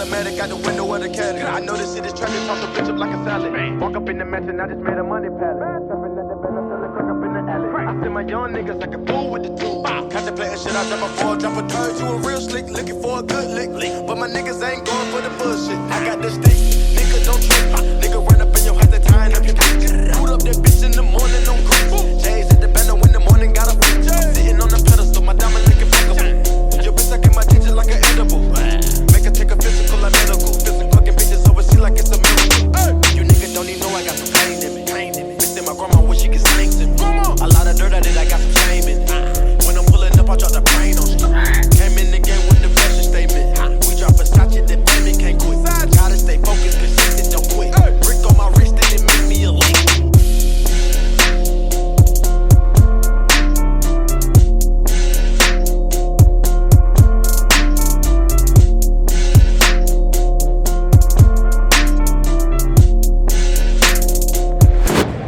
automatic out the window of the caddy. I know this shit is traffic, toss the bitch up like a salad. Walk up in the mansion, I just made a money pallet. Trapping at the bed, I'm selling crack up in the alley. I see my young niggas like a fool with the tool. Contemplating shit, I drop a four, drop a third. You a real slick, looking for a good lick. But my niggas ain't going for the bullshit. I got the stick, nigga don't trip. Nigga run up in your house, they tying up your bitch. Boot up that bitch in the morning on grip. J's at the bando in the morning, got a bitch. Sitting on the pedestal, my diamond looking fuckable. Your bitch sucking my teacher like an edible. Make her take a physical like medical. Physical fucking bitches oversee like it's a miracle. You niggas don't even know I got some pain in me. Bitch in my grandma wish she could sing to me. A lot of dirt I did, I got some shame in it. When I'm pulling up, I drop the brain on shit. Came in the game with the fashion statement. We drop Versace, the baby can't quit. Gotta stay focused, consistent, don't quit. Brick on my wrist and it make me a link.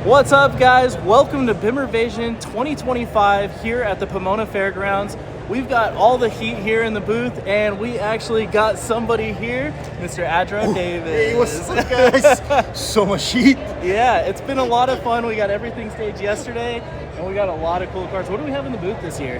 What's up, guys? Welcome to BimmerInvasion 2025 here at the Pomona Fairgrounds. We've got all the heat here in the booth, and we actually got somebody here, Mr. ADRO Davis. Hey, what's up, guys? So much heat. Yeah, it's been a lot of fun. We got everything staged yesterday, and we got a lot of cool cars. What do we have in the booth this year?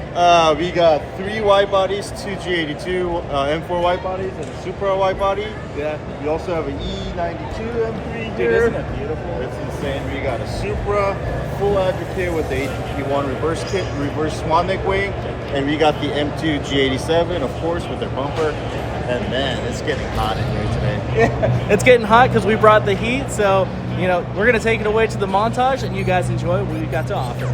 We got 3 wide bodies, 2 G82 M4 wide bodies, and a Supra wide body. Yeah. We also have an E92 M3 Dude, here. isn't it beautiful? It's insane. We got a Supra full ADRO kit with the ATP1 reverse kit, reverse swan neck wing, and we got the M2 G87, of course, with their bumper. And man, it's getting hot in here today. Yeah, it's getting hot because we brought the heat. So, you know, we're going to take it away to the montage, and you guys enjoy what we got to offer.